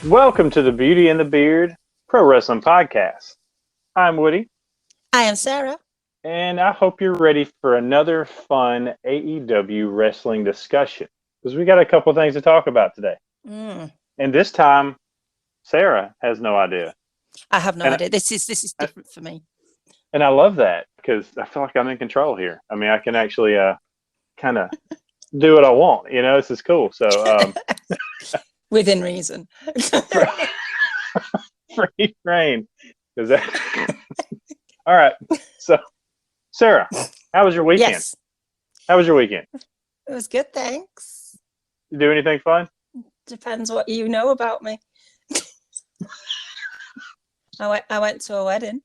Welcome to the Beauty and the Beard Pro Wrestling Podcast. I'm Woody. I am Sarah. And I hope you're ready for another fun AEW wrestling discussion. Because we got a couple things to talk about today. And this time, Sarah has no idea. I have no idea. This is different for me. And I love that because I feel like I'm in control here. I mean, I can actually kind of do what I want. You know, this is cool. So within reason. Free reign. All right. So, Sarah, how was your weekend? Yes. How was your weekend? It was good, thanks. You do anything fun? Depends what you know about me. I went to a wedding.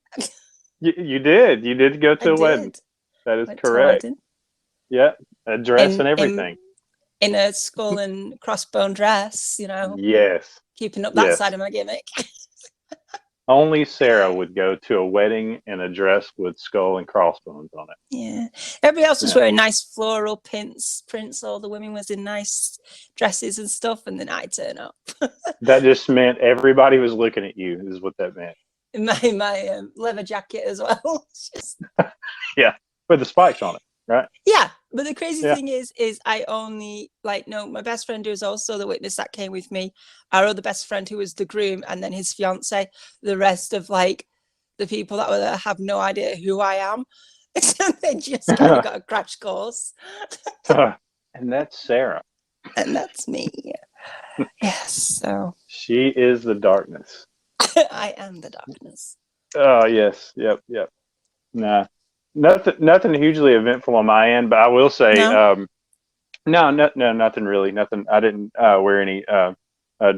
You did. You did go to a wedding. That is correct. Yeah, a dress and everything. In a skull and crossbone dress, you know. Yes. Keeping up that side of my gimmick. Only Sarah would go to a wedding in a dress with skull and crossbones on it. Yeah. Everybody else was wearing nice floral prints. All the women was in nice dresses and stuff, and then I turn up. That just meant everybody was looking at you, is what that meant. My leather jacket as well. Yeah, with the spikes on it, right? Yeah, but the crazy thing is I only my best friend who was also the witness that came with me, our other best friend who was the groom, and then his fiance. The rest of the people that were there have no idea who I am. So they just kind of got a crash course. And that's Sarah. And that's me. Yes. So she is the darkness. I am the darkness. Oh yes, yep. Nah, nothing hugely eventful on my end, but I will say, no, nothing really. Nothing. I didn't wear any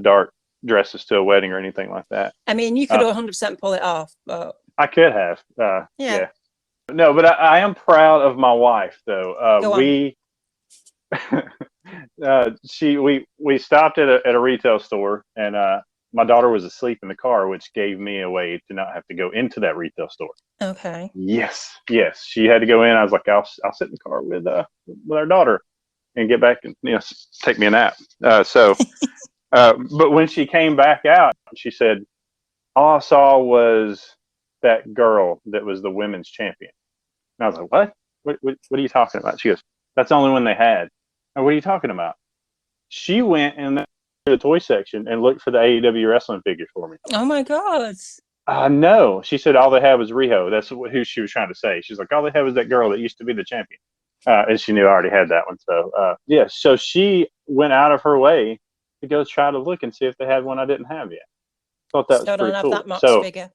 dark dresses to a wedding or anything like that. I mean, you could 100% pull it off, but I could have. Yeah. No, but I am proud of my wife, though. We stopped at a retail store, and my daughter was asleep in the car, which gave me a way to not have to go into that retail store. Okay. Yes. She had to go in. I was like, I'll sit in the car with our daughter and get back and take me a nap. But when she came back out, she said, all I saw was that girl that was the women's champion. And I was like, what? What are you talking about? She goes, that's the only one they had. And what are you talking about? She went in the toy section and looked for the AEW wrestling figures for me. Oh my God. No. She said all they had was Riho. That's who she was trying to say. She's like, all they had was that girl that used to be the champion. And she knew I already had that one. So, so she went out of her way to go try to look and see if they had one I didn't have yet. Thought that was pretty cool. That much figure.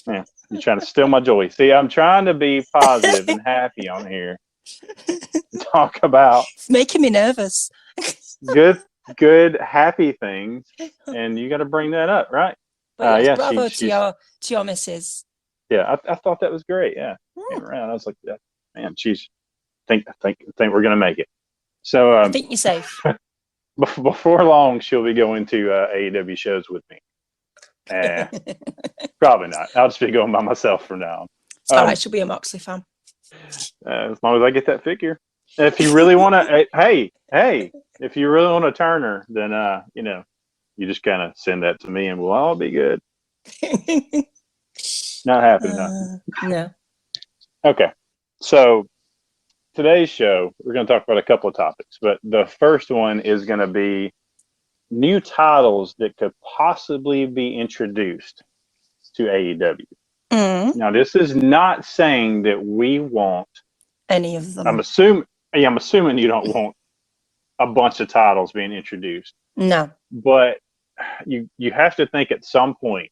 Man, you're trying to steal my joy. See, I'm trying to be positive and happy on here. Talk about it's making me nervous. good, happy things, and you got to bring that up, right? But bravo to your missus. Yeah, I thought that was great. Yeah, came around. I was like, man, I think we're gonna make it. So I think you're safe. Before long, she'll be going to AEW shows with me. Probably not. I'll just be going by myself from now on. It's all right. She'll be a Moxley fan. As long as I get that figure. If you really want to, hey, if you really want to turn her, then you just kind of send that to me, and we'll all be good. Not happening. No. Okay, so today's show, we're going to talk about a couple of topics, but the first one is going to be new titles that could possibly be introduced to AEW. Now, this is not saying that we want any of them. I'm assuming you don't want a bunch of titles being introduced. No. But you have to think at some point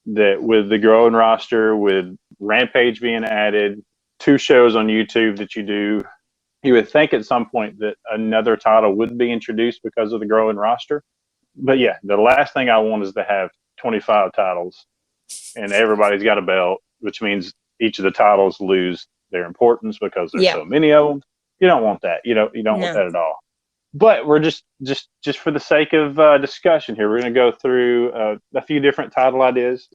that with the growing roster, with Rampage being added, 2 shows on YouTube that you do, you would think at some point that another title would be introduced because of the growing roster. But yeah, the last thing I want is to have 25 titles and everybody's got a belt, which means each of the titles lose their importance because there's so many of them. You don't want that. You don't want that at all. But we're just for the sake of discussion here, we're going to go through a few different title ideas.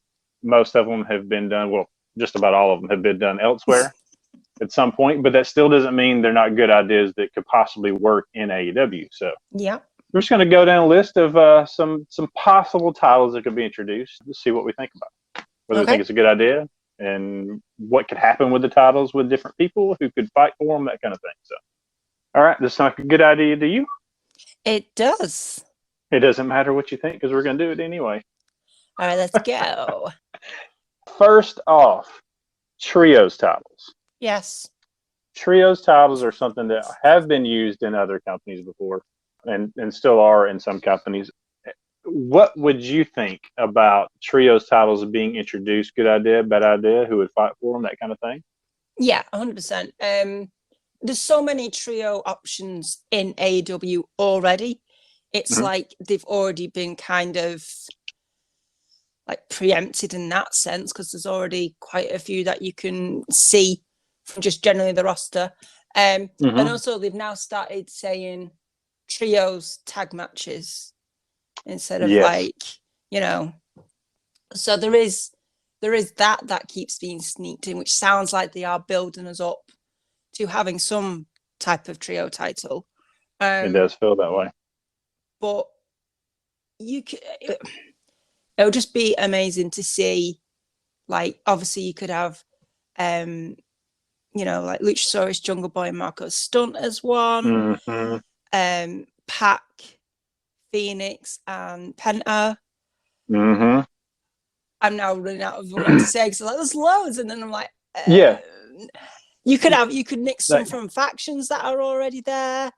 Most of them have been done. Well, just about all of them have been done elsewhere at some point. But that still doesn't mean they're not good ideas that could possibly work in AEW. So we're just going to go down a list of some possible titles that could be introduced to see what we think about it. Whether we think it's a good idea and what could happen with the titles with different people who could fight for them, that kind of thing. So, all right, this sounds like a good idea to you? It does. It doesn't matter what you think because we're going to do it anyway. All right, let's go. First off, trios titles. Yes. Trios titles are something that have been used in other companies before and still are in some companies. What would you think about trios titles being introduced? Good idea, bad idea? Who would fight for them? That kind of thing? Yeah, 100%. There's so many trio options in AEW already. It's like they've already been kind of like preempted in that sense because there's already quite a few that you can see from just generally the roster. And also they've now started saying trios tag matches instead of like, you know, so there is that keeps being sneaked in, which sounds like they are building us up to having some type of trio title. It does feel that way. But it would just be amazing to see, like, obviously you could have, you know, like Luchasaurus, Jungle Boy, and Marco Stunt as one. Pac, Phoenix, and Penta. I'm now running out of what to say because like, there's loads, and then I'm like, you could mix some from factions that are already there.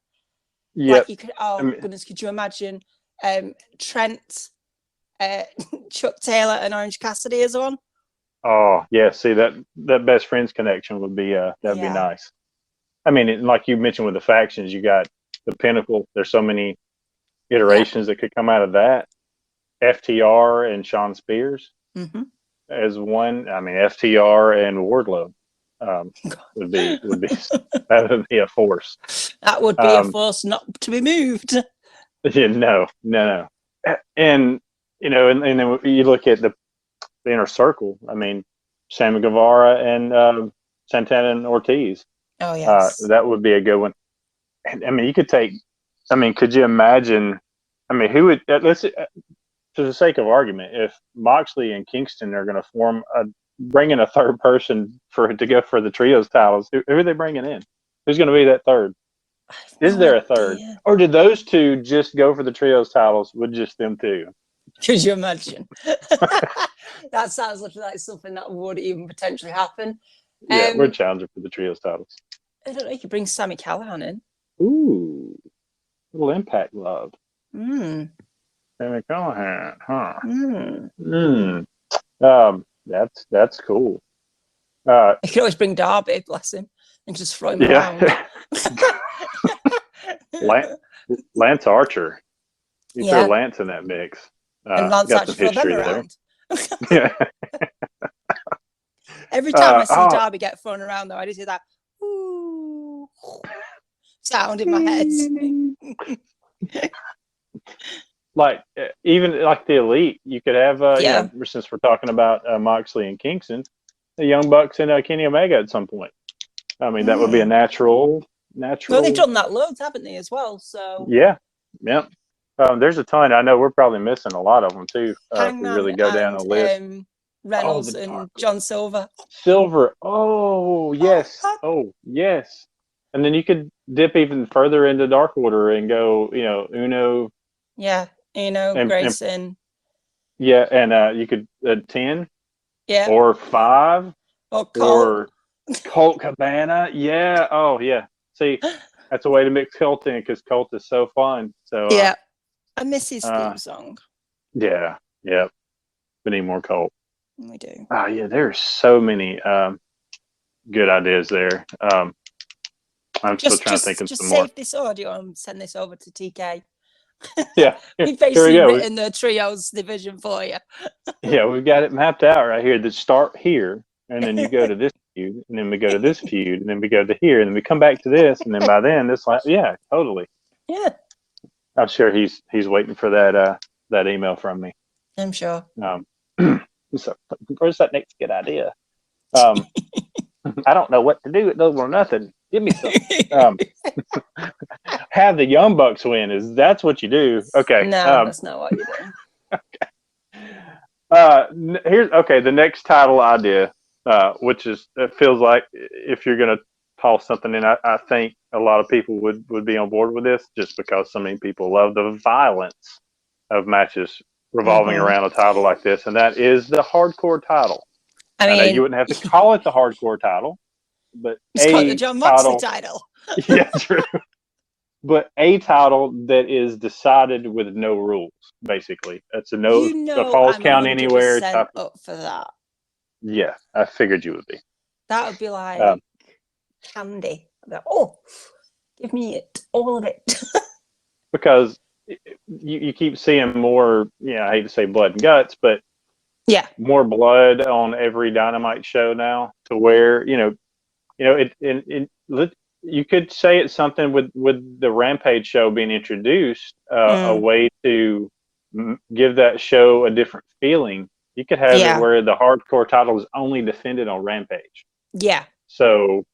Yeah, like you could. Oh goodness, could you imagine Trent, Chuck Taylor, and Orange Cassidy as one? Oh yeah, see that best friends connection would be that'd be nice. I mean, like you mentioned with the factions, you got the Pinnacle. There's so many iterations that could come out of that. FTR and Sean Spears as one. I mean, FTR and Wardlow would be that would be a force. That would be a force not to be moved. Yeah, no. And you know, and then you look at the inner circle. I mean, Sammy Guevara and Santana and Ortiz. Oh yes, that would be a good one. And I mean, you could take. I mean, could you imagine? I mean, who would? Let's to the sake of argument, if Moxley and Kingston are going to bring in a third person to go for the trios titles, who are they bringing in? Who's going to be that third? Is there a third, or did those two just go for the trios titles with just them two? Could you imagine? That sounds like something that would even potentially happen. Yeah, we're challenging for the trios titles. I don't know. You could bring Sami Callihan in. Ooh, little Impact love. Sami Callihan, huh? That's cool. You could always bring Darby, bless him, and just throw him around. Lance Archer. You throw Lance in that mix. And Lance got Archer throw them around. Yeah. Every time I see Darby get thrown around, though, I just hear that ooh sound in my head. Like even like the Elite, you could have you know, since we're talking about Moxley and Kingston, the Young Bucks and Kenny Omega at some point. I mean, that would be a natural. Well, they've done that loads, haven't they, as well? So yeah. There's a ton. I know we're probably missing a lot of them too. If we really go down the list. Reynolds and John Silver. Oh yes. Oh yes. And then you could dip even further into Dark Order and go, you know, Uno. Yeah, Uno, Grayson. And you could 10. Yeah. Or 5. Or Colt. Or Colt Cabana. Yeah. Oh yeah. See, that's a way to mix Colt in because Colt is so fun. So yeah, I miss his theme song. Yeah. Yep. We need more Colt. We do. Yeah, there's so many good ideas there. I'm still trying to think of some more. Just save this audio and send this over to TK. Yeah, we've basically written the trios division for you. Yeah, we've got it mapped out right here. That start here, and then you go to this feud, and then we go to this feud, and then we go to here, and then we come back to this, and then by then this, yeah, totally. Yeah, I'm sure he's waiting for that email from me. I'm sure. So where's that next good idea? I don't know what to do with Double or Nothing. Give me some. have the Young Bucks win. That's what you do. Okay. No, that's not what you do. Here's the next title idea, which is it feels like if you're gonna toss something in, I think a lot of people would be on board with this just because so many people love the violence of matches revolving around a title like this, and that is the hardcore title. I know you wouldn't have to call it the hardcore title, but it's called the John Moxley title. Yeah, true. But a title that is decided with no rules, basically. It's a the falls count anywhere type. Up for that. Yeah, I figured you would be. That would be like candy. Like, oh, give me it, all of it. Because you keep seeing more. Yeah, I hate to say blood and guts, but yeah, more blood on every Dynamite show now. To where you could say it's something with the Rampage show being introduced, a way to give that show a different feeling. You could have it where the hardcore title is only defended on Rampage. Yeah. So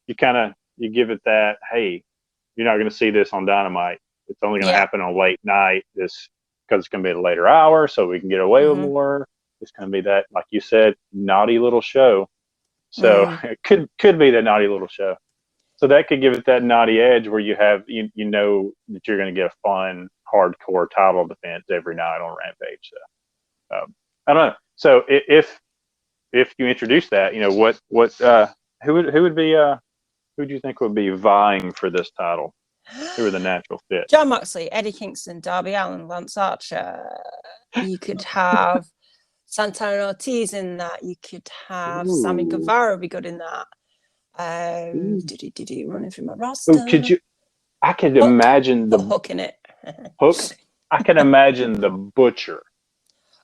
you give it that, hey, you're not going to see this on Dynamite. It's only going to happen on late night. This because it's going to be at a later hour, so we can get away with more. It's going to be that, like you said, naughty little show. So it could be that naughty little show. So that could give it that naughty edge where you have you know that you're going to get a fun hardcore title defense every night on Rampage. So I don't know. So if you introduce that, who do you think would be vying for this title? Who are the natural fit? John Moxley, Eddie Kingston, Darby Allin, Lance Archer. You could have Santana Ortiz in that. You could have Sammy Guevara be good in that. Running through my roster. I could imagine the Hook in it. Hook. I can imagine the Butcher.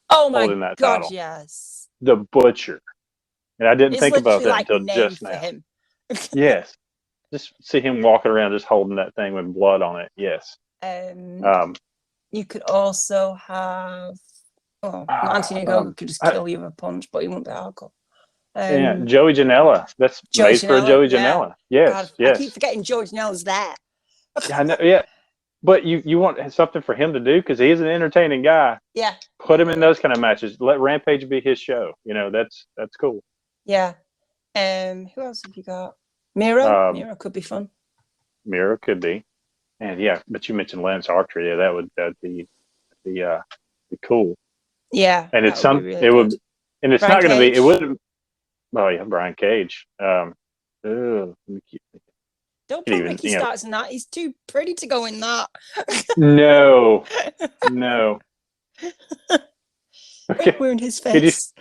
Oh my holding that God! title. Yes. The Butcher. And I didn't think about that like until just now. Him. Yes. Just see him walking around just holding that thing with blood on it. Yes. You could also have Anthony Ogogo could just kill you with a punch, but he wouldn't be hardcore. Joey Janela. That's Joey made for Joey Janela. Yes, God, yes. I keep forgetting Joey Janela's there. I know, yeah. But you want something for him to do because he's an entertaining guy. Yeah. Put him in those kind of matches. Let Rampage be his show. That's cool. Yeah. Who else have you got? Miro. Miro could be fun. Miro could be. And yeah, but you mentioned Lance Archer. Yeah, that'd be cool. Yeah. And it's really it would, and it's Brian not going to be. It Cage. wouldn't. Oh yeah, Brian Cage. Let me keep thinking. Don't put Ricky Starks in that. He's too pretty to go in that. No. Okay. We're in his face.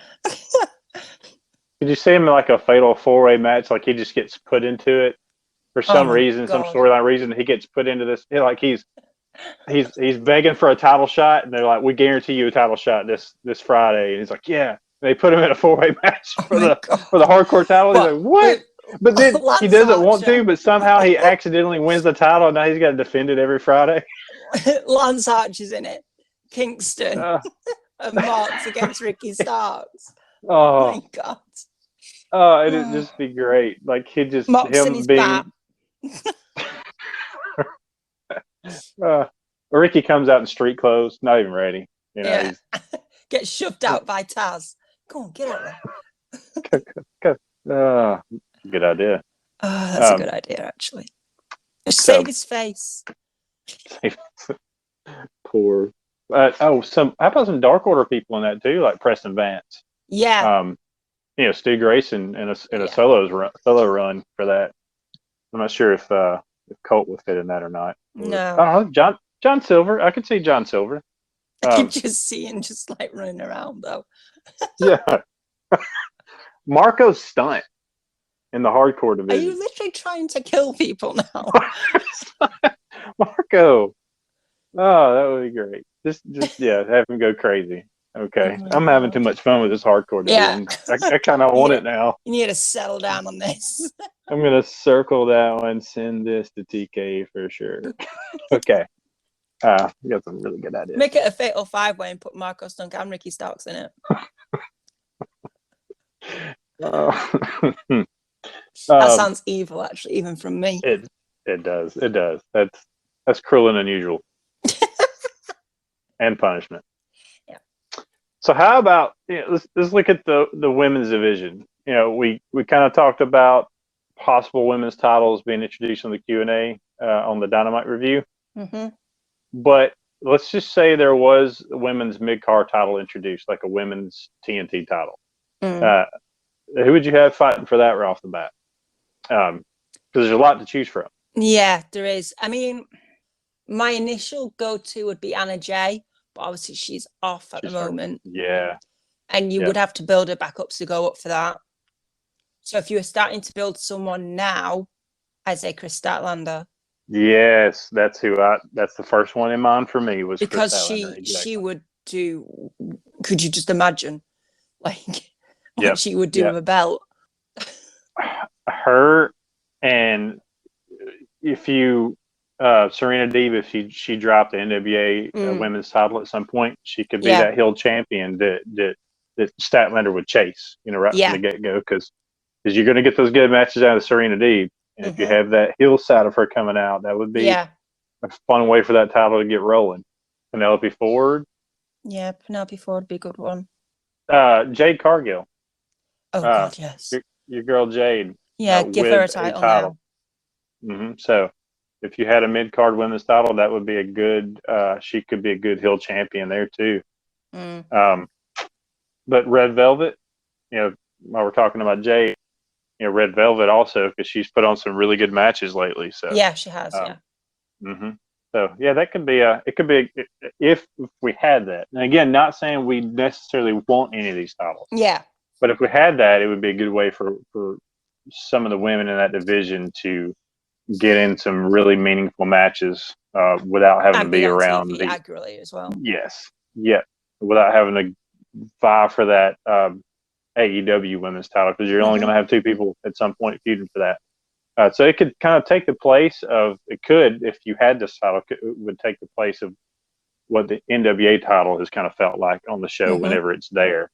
Could you see him in like a fatal 4-way match? Like he just gets put into it for some reason, some storyline reason. He gets put into this. Like he's begging for a title shot, and they're like, "We guarantee you a title shot this Friday." And he's like, "Yeah." And they put him in a 4-way match for the hardcore title. He's like, "What?" But then he doesn't want to, but somehow he accidentally wins the title, and now he's got to defend it every Friday. Lance Archer's in it. Kingston. And Marks against Ricky Starks. Oh my God. Oh, it'd just be great. Like he'd just Mox in his bat. Ricky comes out in street clothes, not even ready. Gets shoved out by Taz. Go on, get out there. Good idea. Oh, that's a good idea, actually. Just save his face. Poor. How about some Dark Order people in that too, like Preston Vance? Yeah. Stu Grayson in a solo run for that. I'm not sure if Colt would fit in that or not. No. I don't know. John Silver. I could see John Silver. I can just see him just like running around though. Yeah. Marco's stunt in the hardcore division. Are you literally trying to kill people now? Marco. Oh, that would be great. Just have him go crazy. Okay. I'm having too much fun with this hardcore division. Yeah. I kind of want it now. You need to settle down on this. I'm going to circle that one, send this to TK for sure. Okay. You got some really good ideas. Make it a fatal 5-way and put Marco Stunt and Ricky Starks in it. That sounds evil, actually, even from me. It does. That's That's cruel and unusual. And punishment. Yeah. So how about, let's look at the women's division. We kind of talked about possible women's titles being introduced on the Q&A on the Dynamite review. Mm-hmm. But let's just say there was a women's mid-card title introduced, like a women's TNT title. Who would you have fighting for that right off the bat? Because there's a lot to choose from. Yeah, there is. I mean, my initial go-to would be Anna Jay, but obviously she's off at the moment. Yeah. And you would have to build her back up to go up for that. So if you were starting to build someone now, I'd say Chris Statlander. Yes, that's the first one in mind for me was because Chris Statlander. Exactly. She would do. Could you just imagine, like what she would do with a belt? Her, and if you Serena Deeb, if she dropped the NWA women's title at some point, she could be that heel champion that Statlander would chase, right from the get go, because you're going to get those good matches out of Serena Deeb, and if you have that heel side of her coming out, that would be a fun way for that title to get rolling. Penelope Ford. Yeah, Penelope Ford would be a good one. Jade Cargill. Oh God, yes. Your girl Jade. Yeah, give her a title now. Mm-hmm. So if you had a mid-card women's title, that would be a good. She could be a good heel champion there too. But Red Velvet, while we're talking about Jade, Red Velvet also, because she's put on some really good matches lately. So yeah, she has. Mm-hmm. So that could be if we had that. And again, not saying we necessarily want any of these titles. Yeah. But if we had that, it would be a good way for some of the women in that division to get in some really meaningful matches without having to be around TV accurately as well. Yes. Yeah. Without having to vie for that AEW women's title, because you're only going to have two people at some point feuding for that. So it could kind of take the place of, if you had this title, it would take the place of what the NWA title has kind of felt like on the show whenever it's there.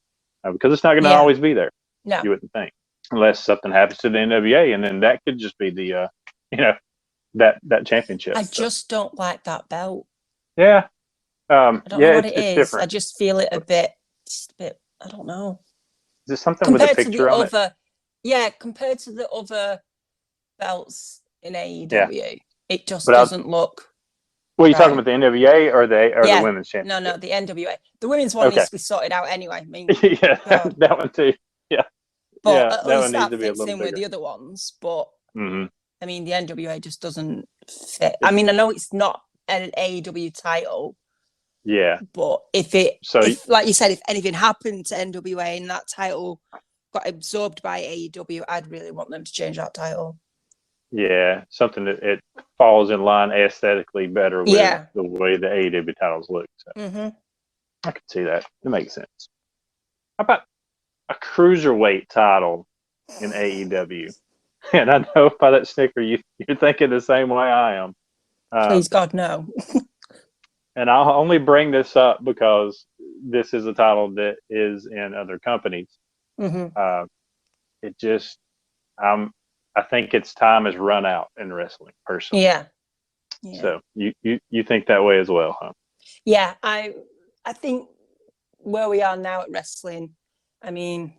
Because it's not going to always be there. No. You wouldn't think. Unless something happens to the NWA, and then that could just be the, that championship. I just don't like that belt. Yeah. I don't know what it is. Different. I just feel it a bit, I don't know. Is it something with a picture on it? Yeah, compared to the other belts in AEW, it just doesn't look. Well, you talking about the NWA or the women's championship? No, the NWA. The women's one needs to be sorted out anyway. I mean, that one too. Yeah, but at least that fits in with the other ones. But I mean, the NWA just doesn't fit. I mean, I know it's not an AEW title. Yeah. But if like you said, if anything happened to NWA and that title got absorbed by AEW, I'd really want them to change that title. Yeah, something that it falls in line aesthetically better with the way the AEW titles look. So I could see that. It makes sense. How about a cruiserweight title in AEW? And I know by that snicker, you're thinking the same way I am. Please God, no. And I'll only bring this up because this is a title that is in other companies. I think its time has run out in wrestling, personally. Yeah. So you think that way as well, huh? Yeah, I think where we are now at wrestling, I mean,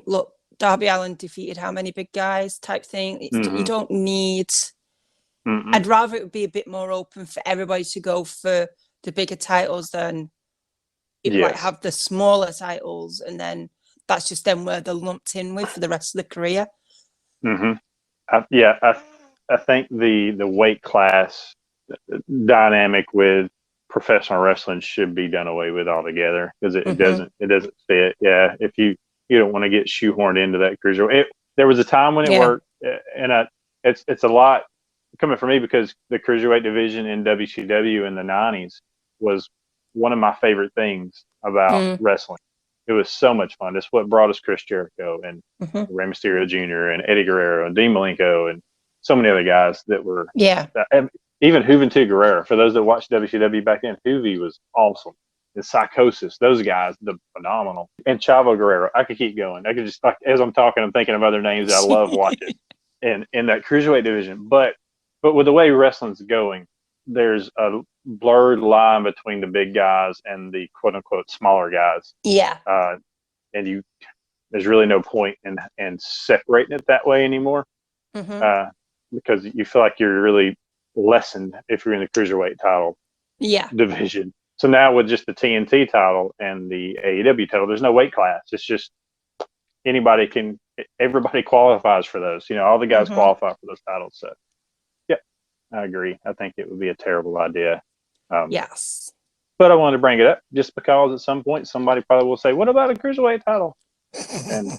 look, Darby Allin defeated how many big guys type thing. You don't need. I'd rather it would be a bit more open for everybody to go for the bigger titles than it might have the smaller titles, and then that's just then where they're lumped in with for the rest of the career. I think the weight class dynamic with professional wrestling should be done away with altogether, because it doesn't fit. Yeah, if you don't want to get shoehorned into that cruiser. There was a time when it worked, and it's a lot coming from me, because the cruiserweight division in WCW in the 90s was one of my favorite things about wrestling. It was so much fun. That's what brought us Chris Jericho and Rey Mysterio Jr. and Eddie Guerrero and Dean Malenko and so many other guys that were even Juventud Guerrero. For those that watched WCW back then, Juvi was awesome. And Psychosis, those guys, the phenomenal. And Chavo Guerrero. I could keep going. I could just, like, as I'm talking, I'm thinking of other names that I love watching in that cruiserweight division. But with the way wrestling's going, there's a blurred line between the big guys and the quote unquote smaller guys. Yeah. And there's really no point in separating it that way anymore. Mm-hmm. Because you feel like you're really lessened if you're in the cruiserweight title division. So now with just the TNT title and the AEW title, there's no weight class. It's just everybody qualifies for those. All the guys qualify for those titles. So, yeah, I agree. I think it would be a terrible idea. Yes. But I wanted to bring it up just because at some point somebody probably will say, "What about a cruiserweight title?" And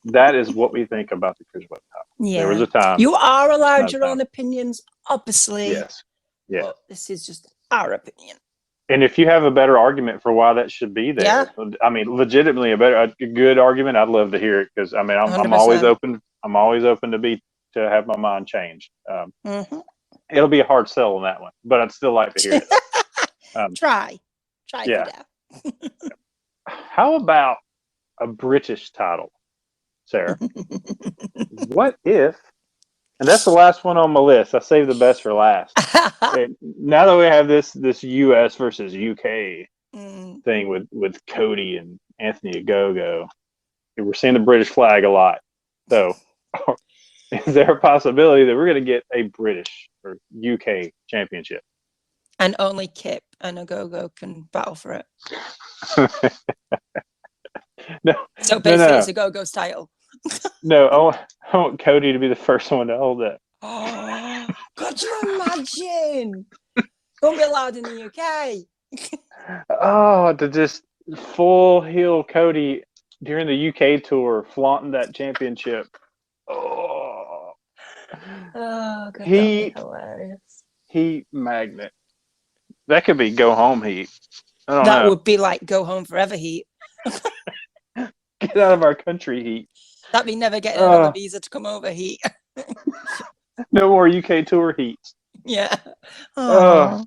that is what we think about the cruiserweight title. Yeah. There was a time. You are allowed your own opinions, obviously. Yes. Yeah. But this is just our opinion. And if you have a better argument for why that should be there, I mean, legitimately a good argument, I'd love to hear it because I'm always open. I'm always open to have my mind changed. It'll be a hard sell on that one, but I'd still like to hear it. Try. Yeah. How about a British title, Sarah? What if? And that's the last one on my list. I saved the best for last. Now that we have this U.S. versus U.K. thing with Cody and Anthony Ogogo, we're seeing the British flag a lot. So, is there a possibility that we're going to get a British or U.K. championship? And only Kip and Ogogo can battle for it. No. So basically, it's Ogogo's title. No, I want Cody to be the first one to hold it. Oh, could you imagine? Won't be allowed in the UK. To just full heel Cody during the UK tour, flaunting that championship. Oh, God, that'd be hilarious. Heat magnet. That could be go home heat. That would be like go home forever heat. Get out of our country heat. That'd be never getting another visa to come over heat. No more UK tour heats. Yeah. Oh.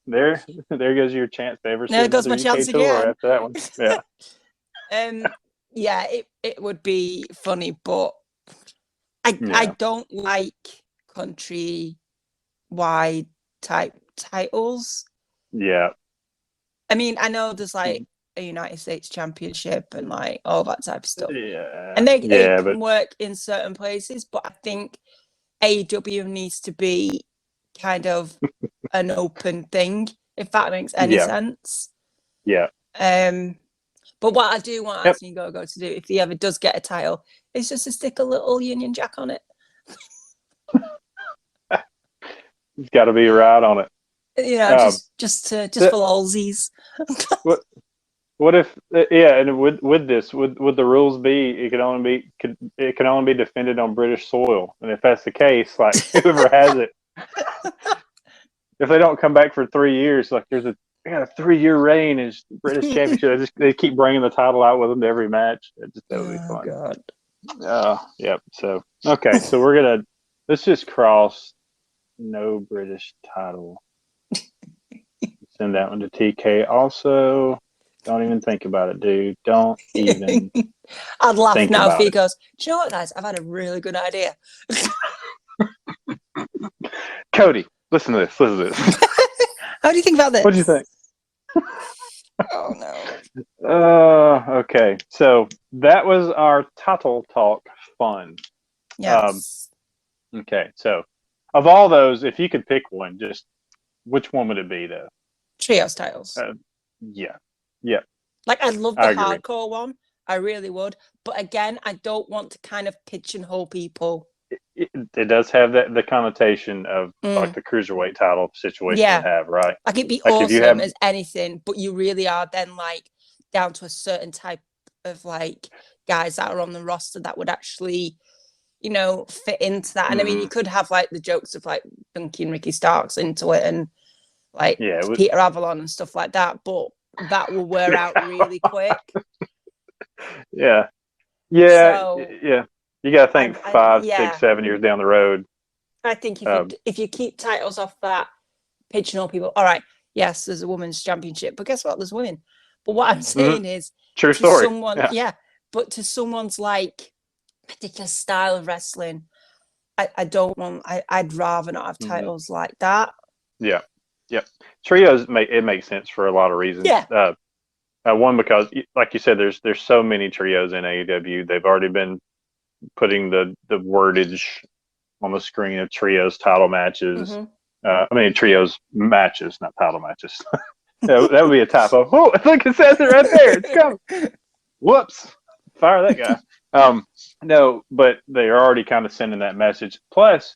There goes your chance to ever see there goes my UK chance tour again. after that one. Yeah. It would be funny, but I don't like country wide type titles. Yeah. I mean, I know there's like a United States Championship and like all that type of stuff. Yeah. And they can work in certain places, but I think AEW needs to be kind of an open thing, if that makes any sense. Yeah. But what I do want Anthony Ogogo to do, if he ever does get a title, is just to stick a little Union Jack on it. It's got to be right on it. Just for lolsies. What if? And with the rules be it can only be defended on British soil, and if that's the case, like whoever has it, if they don't come back for 3 years, like they got a 3-year reign as British championship. They keep bringing the title out with them to every match. That would be fun. God. Yep. So okay, so let's just cross no British title. Send that one to TK. Also, don't even think about it, dude. Don't even. I'd laugh now if he goes, do you know what, guys? I've had a really good idea. Cody, listen to this. How do you think about this? What do you think? Oh, no. Okay. So that was our title talk fun. Yes. Okay. So of all those, if you could pick one, just which one would it be, though? Trios titles. Yeah. Like, I'd love the hardcore one. I really would. But again, I don't want to kind of pigeonhole people. It does have the connotation of like the cruiserweight title situation you have, right? Like, it'd be awesome as anything, but you really are then like down to a certain type of like guys that are on the roster that would actually, fit into that. And I mean, you could have like the jokes of like Dunky and Ricky Starks into it and like Peter Avalon and stuff like that, but that will wear out really quick. Yeah. So, you got to think 5, 6, 7 years down the road. I think if you keep titles off that, pigeonhole people. All right, yes, there's a women's championship, but guess what? There's women. But what I'm saying is, true story. But to someone's like particular style of wrestling, I don't want. I'd rather not have titles like that. Yeah. Yep. Trios it makes sense for a lot of reasons. Yeah. One, because like you said, there's so many trios in AEW. They've already been putting the wordage on the screen of trios title matches. Trios matches, not title matches. That would be a typo. Oh, look, it says it right there. It's coming. Whoops. Fire that guy. No, but they're already kind of sending that message. Plus,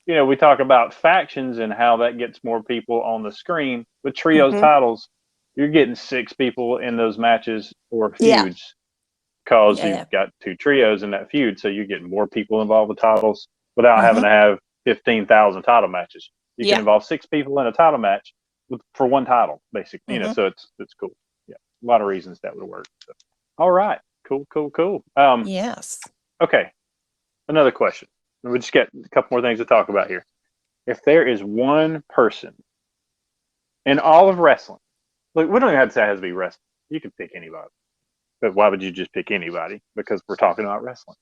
we talk about factions and how that gets more people on the screen. With trios titles, you're getting 6 people in those matches or feuds because you've got 2 trios in that feud. So you're getting more people involved with titles without having to have 15,000 title matches. You can involve 6 people in a title match for one title, basically. So it's cool. Yeah, a lot of reasons that would work. So. All right, cool. Yes. Okay, another question. We just got a couple more things to talk about here. If there is one person in all of wrestling, look, we don't even have to say it has to be wrestling. You can pick anybody. But why would you just pick anybody? Because we're talking about wrestling.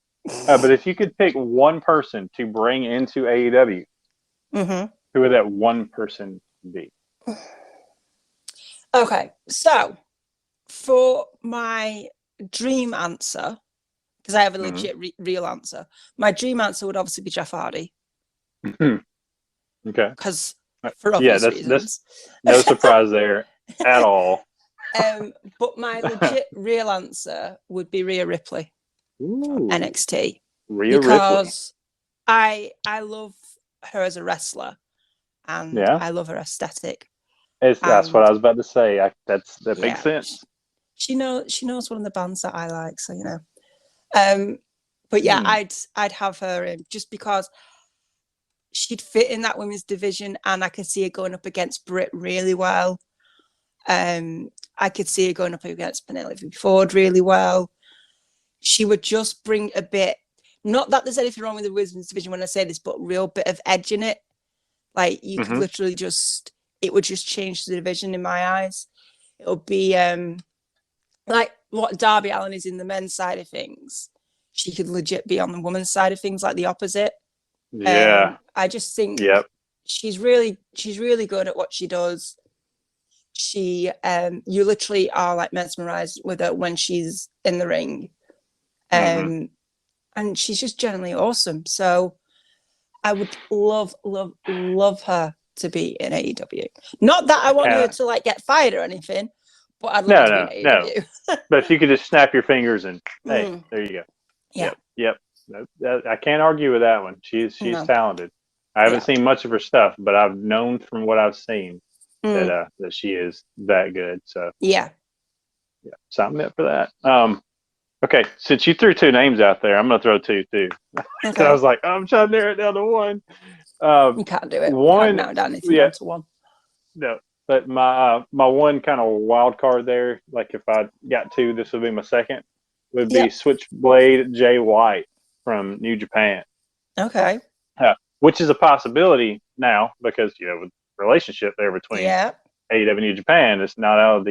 But if you could pick one person to bring into AEW, who would that one person be? Okay, so for my dream answer, because I have a legit real answer, my dream answer would obviously be Jeff Hardy. Okay. Because for obvious reasons. No surprise there at all. But my legit real answer would be Rhea Ripley from NXT. Because I love her as a wrestler and I love her aesthetic. That's what I was about to say. That makes sense. She knows one of the bands that I like, so but yeah, I'd have her in just because she'd fit in that women's division, and I could see her going up against Britt really well. I could see her going up against Penelope Ford really well. She would just bring a bit, not that there's anything wrong with the women's division when I say this, but a real bit of edge in it. Like you could literally it would just change the division in my eyes. It'll be like what Darby Allin is in the men's side of things. She could legit be on the women's side of things, like the opposite. Yeah. I just think she's really good at what she does. She you literally are like mesmerized with her when she's in the ring. And she's just generally awesome. So I would love her to be in AEW. Not that I want her to like get fired or anything, but I'd love her to be in AEW. No. But if you could just snap your fingers and hey, there you go. Yep. I can't argue with that one. She's talented. I haven't seen much of her stuff, but I've known from what I've seen that she is that good. So sign me up for that. Okay, since you threw 2 names out there, I'm gonna throw 2 too. Okay. I was like, I'm trying to narrow it down to one. You can't do it. One, narrow down anything down to one. No, but my one kind of wild card there, like if I got 2, this would be my second. Would be Switchblade Jay White from New Japan. Okay. Which is a possibility now because with the relationship there between AEW and New Japan, it's not out of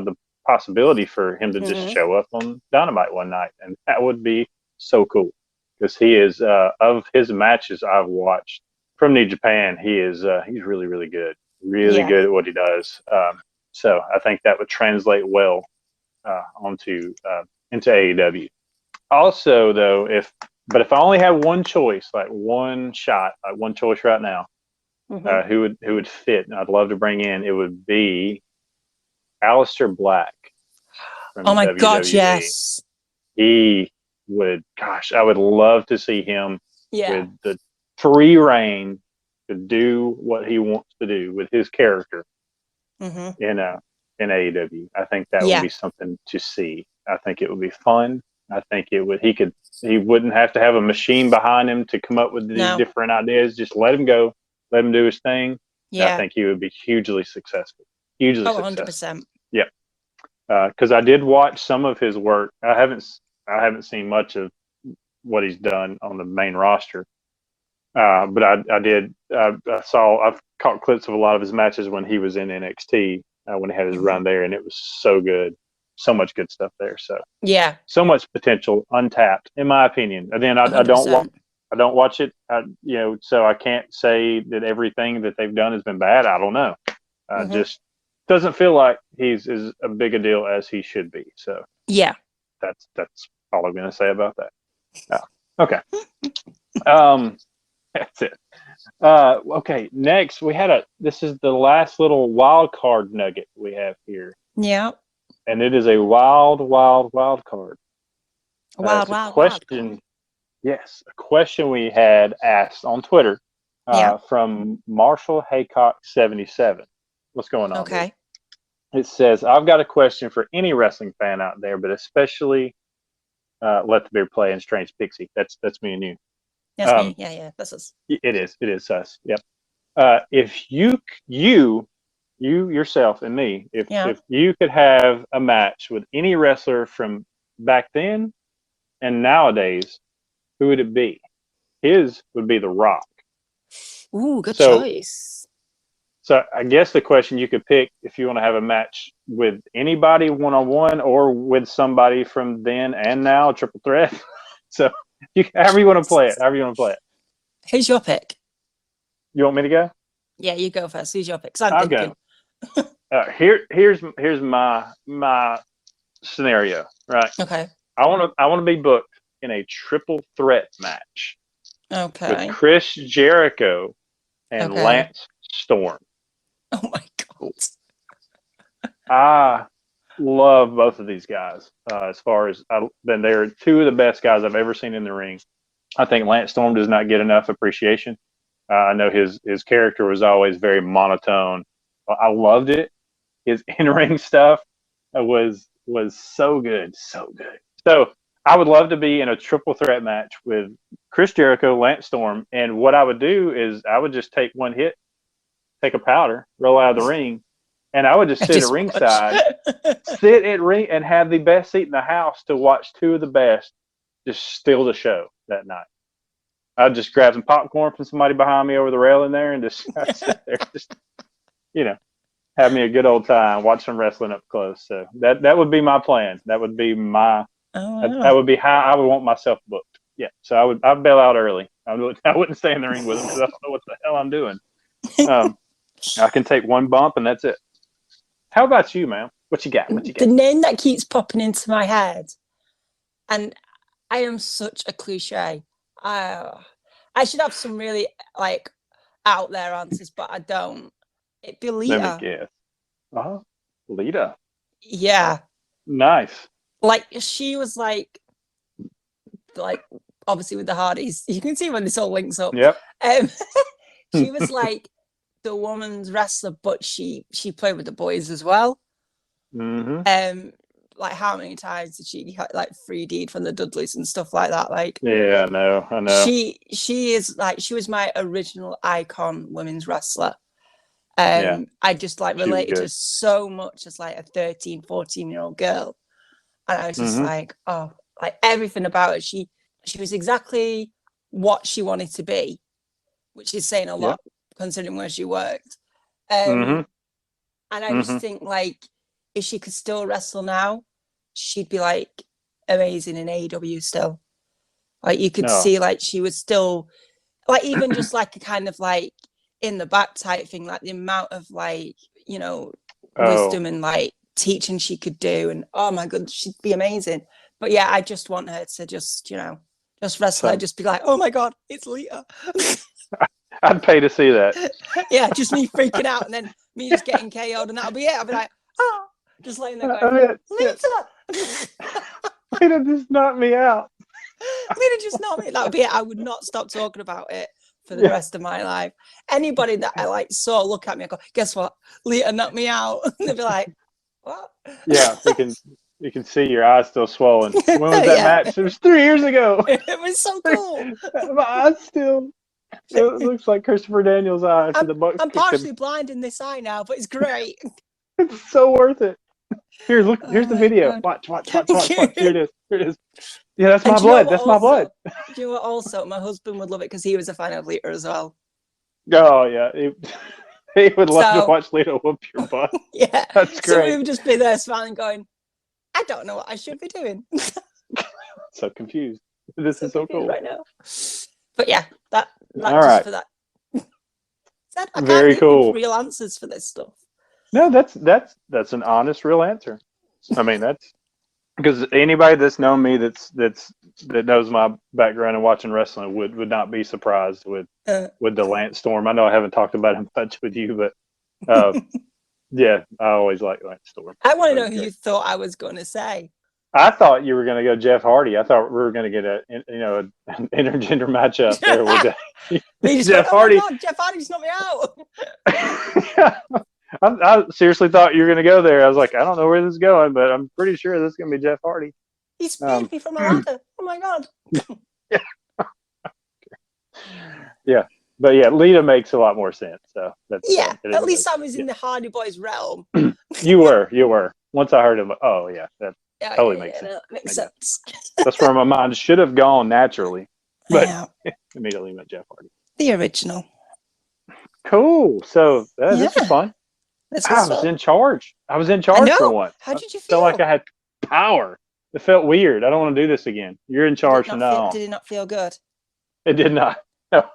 the possibility for him to just show up on Dynamite one night, and that would be so cool because he is of his matches I've watched from New Japan, he's really, really good, really good at what he does. So I think that would translate well into AEW. Also, though, if I only had one choice, like one shot, like one choice right now, who would fit, and I'd love to bring in, it would be Aleister Black. Oh my God, yes. He would, gosh, I would love to see him with the free reign to do what he wants to do with his character in AEW. I think that would be something to see. I think it would be fun. I think he wouldn't have to have a machine behind him to come up with these different ideas. Just let him go, let him do his thing. Yeah. I think he would be hugely successful. Hugely successful. 100%. Yeah. Because I did watch some of his work. I haven't seen much of what he's done on the main roster. But I've caught clips of a lot of his matches when he was in NXT, when he had his run there, and it was so good. So much good stuff there. So so much potential untapped, in my opinion. And then I don't I don't watch it. So I can't say that everything that they've done has been bad. I don't know. Just doesn't feel like he's as a big a deal as he should be. So yeah, that's all I'm going to say about that. Okay. That's it. Okay. Next, this is the last little wild card nugget we have here. yeah. And it is a wild card. Wild, It's a wild, question. wild. Yes, a question we had asked on Twitter from Marshall Haycock 77. What's going on? Okay. Dude? It says, I've got a question for any wrestling fan out there, but especially Let the Beer Play and Strange Pixie. That's me and you. That's me. Yeah. That's us. It is us. Yep. If you yourself and me, if you could have a match with any wrestler from back then and nowadays, who would it be? His would be The Rock. Ooh, good choice. So I guess the question you could pick if you want to have a match with anybody one-on-one or with somebody from then and now, a triple threat. So however you want to play it. Who's your pick? You want me to go? Yeah, you go first. Who's your pick? I'm I'll thinking. Go. Here's my scenario. Right. Okay. I want to be booked in a triple threat match. Okay. With Chris Jericho and Lance Storm. Oh my God. I love both of these guys. As far as they're two of the best guys I've ever seen in the ring. I think Lance Storm does not get enough appreciation. I know his character was always very monotone. I loved it. His in-ring stuff was so good, so good. So I would love to be in a triple threat match with Chris Jericho, Lance Storm, and what I would do is I would just take one hit, take a powder, roll out of the ring, and I would just sit at ringside, sit at ring, and have the best seat in the house to watch two of the best just steal the show that night. I'd just grab some popcorn from somebody behind me over the railing there and just sit there, just have me a good old time, watch some wrestling up close. So that would be my plan. That would be my. That would be how I would want myself booked. Yeah, so I'd bail out early. I wouldn't stay in the ring with them because I don't know what the hell I'm doing. I can take one bump and that's it. How about you, man? What you got? The name that keeps popping into my head, and I am such a cliche. I should have some really out there answers, but I don't. It'd be Lita. Let me guess. Lita. Yeah. Nice. She was like obviously with the Hardys, you can see when this all links up. Yep. She was like the woman's wrestler, but she played with the boys as well. Mm-hmm. How many times did she 3D'd from the Dudleys and stuff like that? Yeah, I know. She is she was my original icon women's wrestler. I just related to so much as a 13, 14-year-old girl. And I was just everything about it. She was exactly what she wanted to be, which is saying a lot considering where she worked. And I just think if she could still wrestle now, she'd be amazing in AEW still. You could see she was still even just a kind of in the back type thing, the amount of wisdom and teaching she could do, and oh my god, she'd be amazing. But yeah, I just want her to just wrestle her, just be oh my god, it's Lita. I'd pay to see that. Yeah, just me freaking out and then me just getting KO'd and that'll be it. I'll be just laying there going, Lita. Lita just knocked me out. Lita just knocked me. That would be it. I would not stop talking about it for the rest of my life. Anybody that I saw look at me and go, guess what? Lita knocked me out. And they'd be like, what? Yeah, you can see your eyes still swollen. When was that match? It was 3 years ago. It was so cool. My eyes still. It looks like Christopher Daniels' eyes. I'm partially blind in this eye now, but it's great. It's so worth it. Here, look. Here's the video. God. Watch. Here it is. Yeah, that's my blood. That's my blood. Do you know what? Also, my husband would love it because he was a fan of Lita as well. Oh yeah, he would love to watch Lita whoop your butt. Yeah, that's great. So we would just be there smiling, going, "I don't know what I should be doing." So confused. This is so cool right now. But yeah, that All just right. for that. I can't Very give cool. real answers for this stuff. No, that's an honest, real answer. I mean, that's because anybody that's known me that knows my background in watching wrestling would not be surprised with the Lance Storm. I know I haven't talked about him much with you, but yeah, I always like Lance Storm. I want to know who you thought I was going to say. I thought you were going to go Jeff Hardy. I thought we were going to get an intergender matchup there with Jeff Hardy. Oh my God, Jeff Hardy's not me out. I seriously thought you were going to go there. I was like, I don't know where this is going, but I'm pretty sure this is going to be Jeff Hardy. He speared me from a ladder. Oh my God. Yeah. But yeah, Lita makes a lot more sense. So that's at least I was in the Hardy Boys realm. You were. Once I heard him, oh yeah, that totally makes sense. No, makes sense. That's where my mind should have gone naturally, but immediately went Jeff Hardy. The original. Cool. So this was fun. I was in charge. I was in charge for once. How did you feel? Felt like I had power. It felt weird. I don't want to do this again. You're in charge from now on. Did it not feel good? It did not. No,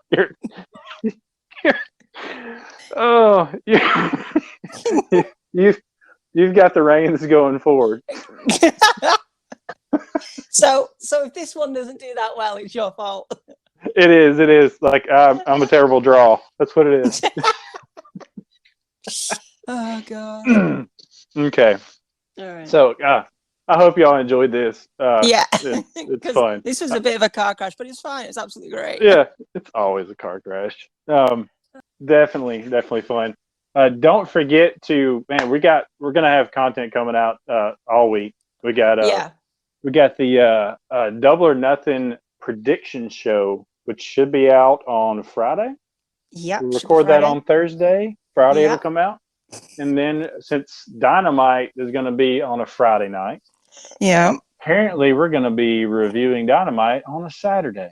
you've got the reins going forward. So if this one doesn't do that well, it's your fault. It is. Like I'm a terrible draw. That's what it is. Oh God. Okay. All right. So I hope y'all enjoyed this. It's fun. This was a bit of a car crash, but it's fine. It's absolutely great. Yeah, it's always a car crash. Definitely fun. Don't forget to we're gonna have content coming out all week. We got the Double or Nothing prediction show, which should be out on Friday. Yeah, we record that on Thursday. Friday it'll come out, and then since Dynamite is going to be on a Friday night, apparently we're going to be reviewing Dynamite on a Saturday,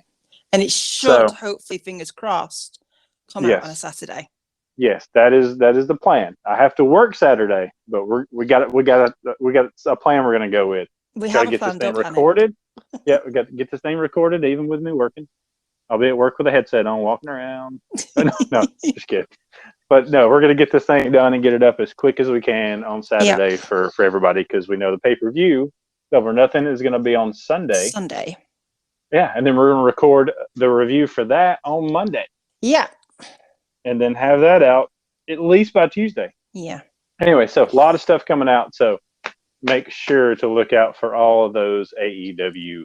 and it should hopefully, fingers crossed, come out on a Saturday. Yes, that is the plan. I have to work Saturday, but we got a plan we're going to go with. We have to get this thing recorded. Yeah, we got to get this thing recorded, even with me working. I'll be at work with a headset on, walking around. No, just kidding. But no, we're going to get this thing done and get it up as quick as we can on Saturday for everybody, because we know the pay-per-view, Double or Nothing, is going to be on Sunday. Yeah, and then we're going to record the review for that on Monday. Yeah. And then have that out at least by Tuesday. Yeah. Anyway, so a lot of stuff coming out. So make sure to look out for all of those AEW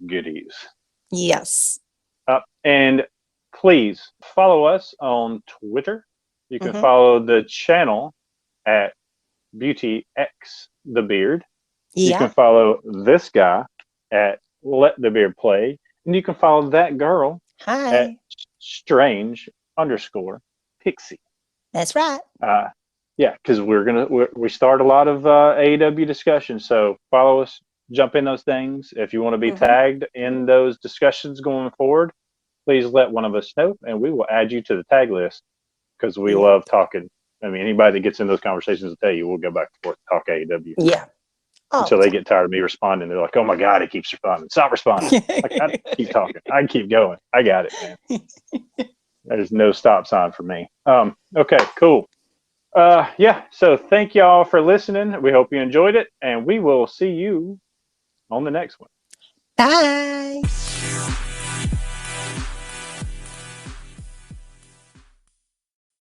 goodies. Yes. And please follow us on Twitter. You can follow the channel at BeautyXTheBeard. You can follow this guy at Let the Beard Play. And you can follow that girl at Strange_Pixie. That's right. Yeah, because we start a lot of AEW discussions. So follow us, jump in those things. If you want to be tagged in those discussions going forward, please let one of us know, and we will add you to the tag list, because we love talking. I mean, anybody that gets in those conversations will tell you we'll go back and forth and talk AEW. Yeah. Until they get tired of me responding. They're like, oh my God, he keeps responding. Stop responding. Like, I keep talking. I can keep going. I got it, man. There's no stop sign for me. Okay, cool. So thank y'all for listening. We hope you enjoyed it, and we will see you on the next one. Bye.